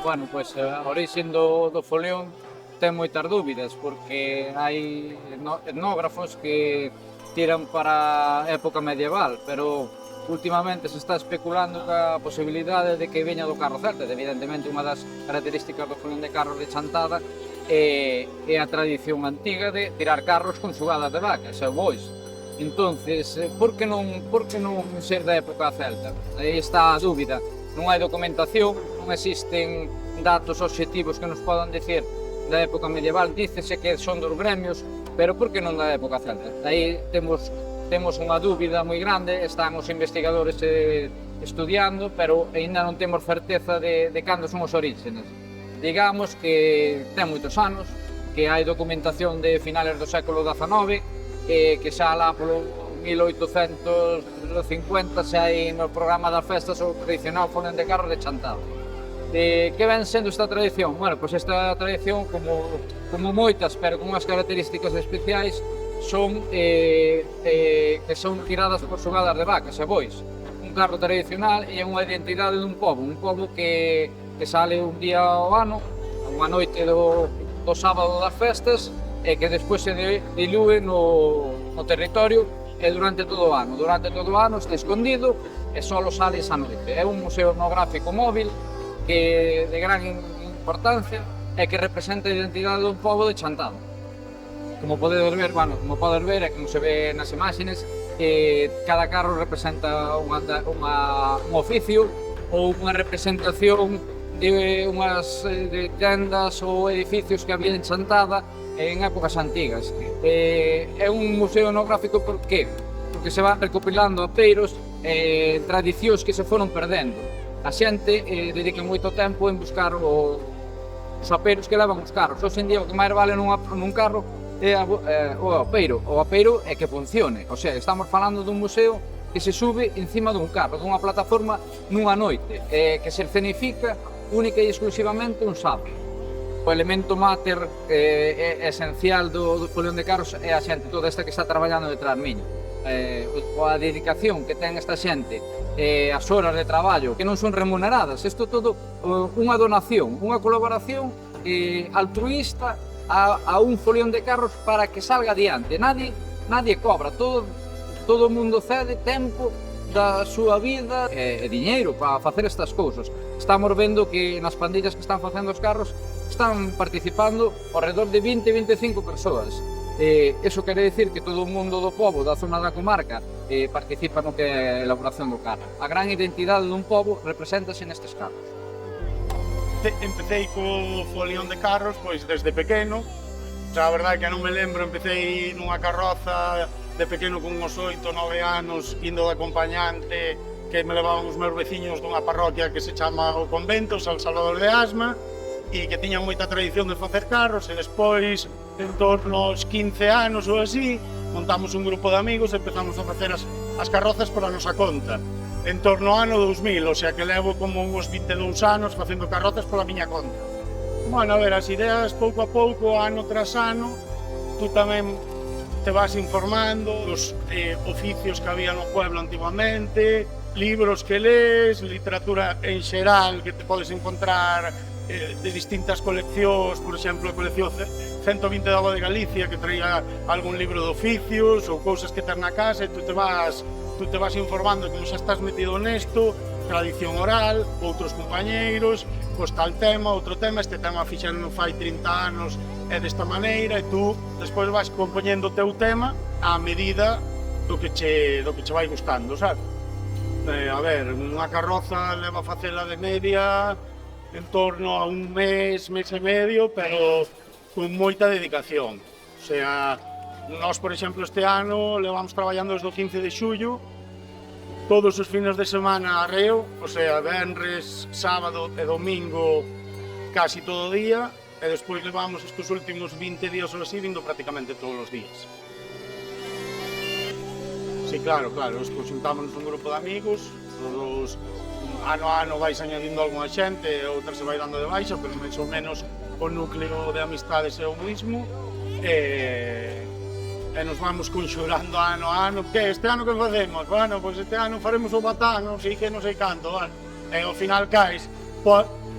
Bueno, pois a orixe do folión ten moitas dúbidas, porque hai etnógrafos que tiran para a época medieval, pero últimamente se está especulando ca posibilidade de que veña do carro celta. Evidentemente, unha das características do folión de carros de Chantada é a tradición antiga de tirar carros con xugadas de vacas e bois. Entonces, por que non ser da época celta? Aí está a dúbida. Non hai documentación, non existen datos obxectivos que nos podan dicir da época medieval. Dícese que son dos gremios, pero por que non da época celta? Aí temos unha dúbida moi grande, están os investigadores estudiando, pero aínda non temos certeza de cando son os orígenes. Digamos que ten moitos anos, que hai documentación de finales do século XIX, que xa lá polo 1850 xa hai no programa das festas o tradicional folión de carros de Chantada. Que ven sendo esta tradición? Bueno, pois esta tradición, como moitas, pero con unhas características especiais, son que son tiradas por xugadas de vacas e bois. Un carro tradicional e unha identidade dun pobo que sale un día ao ano, unha noite do sábado das festas, e que despois se dilúe no territorio e durante todo o ano. Durante todo o ano está escondido e só sale esa noite. É un museo etnográfico móvil que de gran importancia e que representa a identidade dun pobo de Chantada. Como podes ver, e como se ve nas imaxes, cada carro representa un oficio ou unha representación de unhas tendas ou edificios que había en Chantada en épocas antigas. É un museo etnográfico porque se van recopilando apeiros e tradicións que se foron perdendo. A xente dedica moito tempo en buscar os apeiros que levan os carros. Hoxe en día o que máis vale nun carro é o apeiro. O apeiro é que funcione. O sea, estamos falando dun museo que se sube encima dun carro, dunha plataforma nunha noite, que se escenifica única e exclusivamente un sábado. O elemento máter esencial do folión de carros é a xente toda esta que está traballando detrás miña. A dedicación que ten esta xente, as horas de traballo que non son remuneradas, isto todo unha donación, unha colaboración altruista a un folión de carros para que salga adiante. Nadie cobra, todo o mundo cede tempo da súa vida e diñeiro para facer estas cousas. Estamos vendo que nas pandillas que están facendo os carros están participando ao redor de 20-25 persoas. Eso quere dicir que todo o mundo do pobo, da zona da comarca, participa no que é a elaboración do carro. A gran identidade dun pobo represéntase nestes carros. Empecé co folión de carros pois desde pequeno. A verdade é que non me lembro, empecé nunha carroza de pequeno con uns 8-9 anos, indo de acompañante, que me levaban os meus veciños dunha parroquia que se chama o Convento, San Salvador de Asma, e que tiñan moita tradición de facer carros, e despois, en torno aos 15 anos ou así, montamos un grupo de amigos e empezamos a facer as carrozas por a nosa conta. En torno ao ano 2000, o sea que levo como uns 22 anos facendo carrozas pola miña conta. Bueno, a ver, as ideas pouco a pouco, ano tras ano, tú tamén te vas informando dos oficios que había no pueblo antiguamente, libros que lees, literatura en xeral que te podes encontrar de distintas coleccións, por exemplo, a colección 120 da Voz de Galicia, que traía algún libro de oficios ou cousas que ter na casa, e tú te vas informando, como xa estás metido nesto, tradición oral, outros compañeiros, pois tal tema, outro tema, este tema fixeron fai 30 anos é desta maneira, e tú despois vas compoñendo o teu tema á medida do que che vai gustando, sabes? A ver, unha carroza leva a facela de media en torno a un mes e medio, pero con moita dedicación. O sea, nós, por exemplo, este ano levamos traballando desde o 15 de xullo, todos os fines de semana arreo, o sea, venres, sábado e domingo casi todo o día, e despois levamos estes últimos 20 días ou así vindo prácticamente todos os días. Sí, claro, nos juntámonos un grupo de amigos, todos ano a ano vais añadindo algunha xente, outra se vai dando de baixa, pero máis ou menos o núcleo de amistades é o mismo, e nos vamos conxurando ano a ano. Que este ano que facemos? Bueno, pois este ano faremos o batán, non sei que, non sei canto, e ao final caes,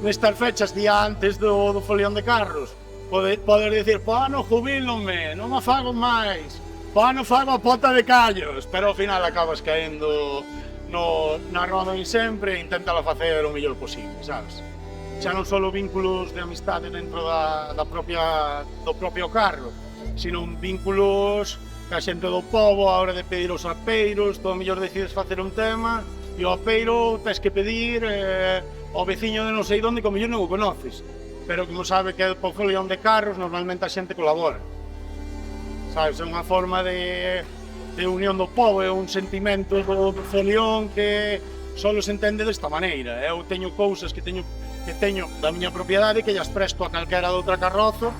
nestas fechas día antes do folión de carros, poder dicir, po ano jubílome, non o fago máis, po ano fago a pota de callos, pero ao final acabas caendo na roda de sempre e inténtala facer o mellor posible, sabes? Xa non só vínculos de amistade dentro do propio carro, sino vínculos ca xente do pobo a hora de pedir os apeiros, todo mellor decides facer un tema e o apeiro tens que pedir ao veciño de non sei onde que o mellor non o conoces, pero como sabe que é o folión de carros, normalmente a xente colabora, sabes? É unha forma de unión do pobo, é un sentimento do folión que só se entende desta maneira. Eu teño cousas que teño da miña propiedade que llas presto a calquera de outra carroza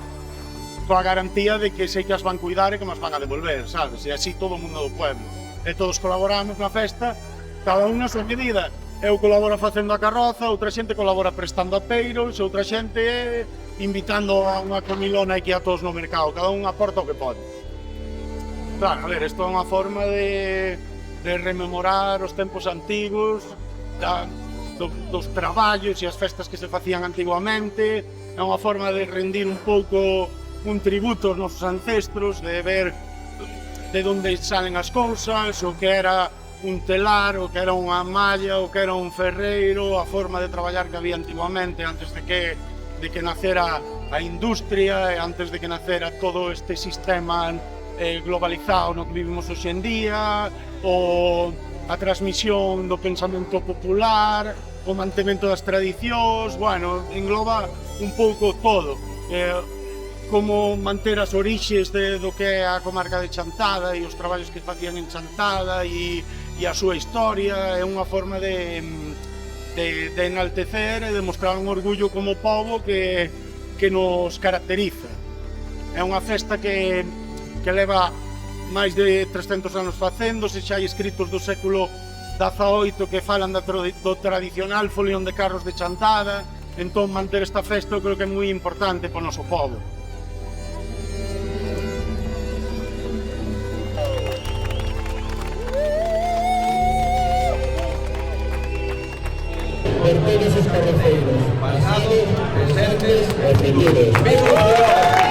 coa garantía de que sei que as van cuidar e que mas van a devolver, sabes? E así todo o mundo do pueblo. E todos colaboramos na festa, cada unha a súa medida. Eu colaboro facendo a carroza, outra xente colabora prestando apeiros, outra xente invitando a unha comilona aquí a todos no mercado, cada un aporta o que pode. Claro, a ver, isto é unha forma de rememorar os tempos antigos, dos traballos e as festas que se facían antigamente, é unha forma de rendir un pouco un tributo aos nosos ancestros, de ver de onde salen as cousas, o que era un telar, o que era unha malla, o que era un ferreiro, a forma de traballar que había antigamente antes de que nacera a industria e antes de que nacera todo este sistema globalizado no que vivimos hoxe en día, a transmisión do pensamento popular, o mantemento das tradicións, bueno, engloba un pouco todo. Como manter as orixes do que é a comarca de Chantada e os traballos que facían en Chantada e a súa historia, é unha forma de enaltecer e de mostrar un orgullo como pobo que nos caracteriza. É unha festa que leva máis de 300 anos facéndose, xa hai escritos do século XVIII que falan do tradicional folión de carros de Chantada, entón manter esta festa eu creo que é moi importante para o noso pobo. Por todos os carroceiros, pasados, presentes e futuros.